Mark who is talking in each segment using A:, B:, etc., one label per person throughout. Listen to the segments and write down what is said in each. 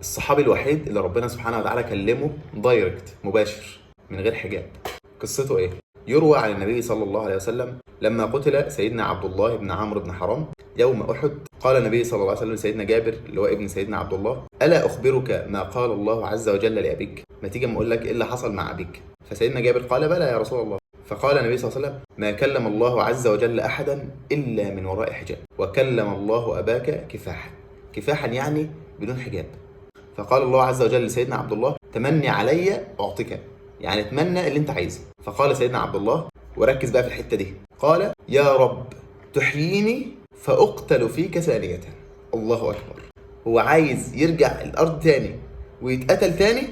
A: الصحابي الوحيد اللي ربنا سبحانه وتعالى كلمه دايركت مباشر من غير حجاب. قصته ايه؟ يروى عن النبي صلى الله عليه وسلم لما قتل سيدنا عبد الله بن عمرو بن حرام يوم احد، قال النبي صلى الله عليه وسلم لسيدنا جابر اللي هو ابن سيدنا عبد الله: الا اخبرك ما قال الله عز وجل لابيك؟ ما تيجي اقول لك ايه اللي حصل مع ابيك؟ فسيدنا جابر قال: بلى يا رسول الله. فقال النبي صلى الله عليه وسلم: ما كلم الله عز وجل احدا الا من وراء حجاب، وكلم الله اباك كفاحا. كفاحا يعني بدون حجاب. فقال الله عز وجل لسيدنا عبد الله: تمني علي اعطيك، يعني اتمنى اللي انت عايزه. فقال سيدنا عبد الله، وركز بقى في الحته دي، قال: يا رب تحييني فاقتل فيك ثانيه. الله اكبر. هو عايز يرجع الارض تاني ويتقتل تاني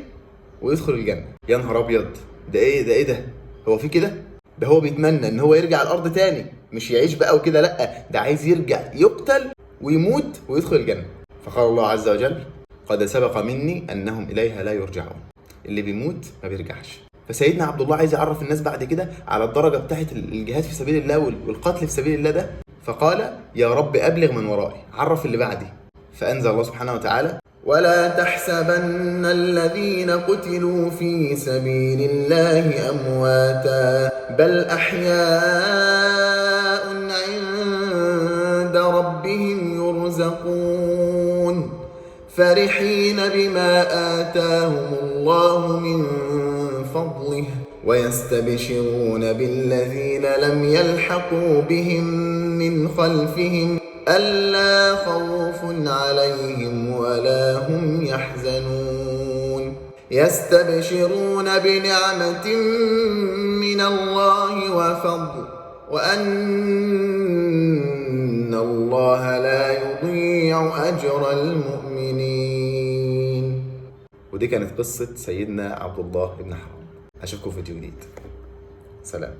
A: ويدخل الجنه. يا نهار ابيض، ده ايه ده؟ ايه ده؟ هو في كده؟ ده هو بيتمنى ان هو يرجع الارض تاني، مش يعيش بقى وكده، لا، ده عايز يرجع يقتل ويموت ويدخل الجنه. فقال الله عز وجل: قد سبق مني انهم اليها لا يرجعون. اللي بيموت ما بيرجعش. فسيدنا عبد الله عايز يعرف الناس بعد كده على الدرجه بتاعت الجهاد في سبيل الله والقتل في سبيل الله ده. فقال: يا رب ابلغ من ورائي، عرف اللي بعدي. فانزل الله سبحانه وتعالى: ولا تحسبن الذين قتلوا في سبيل الله امواتا بل احياء عند ربهم يرزقون فرحين بما آتاهم الله من فضله ويستبشرون بالذين لم يلحقوا بهم من خلفهم ألا خوف عليهم ولا هم يحزنون يستبشرون بنعمة من الله وفضل وأن الله لا يضيع أجر المؤمنين. ودي كانت قصة سيدنا عبد الله بن حرام. أشوفكم في فيديو جديد. سلام.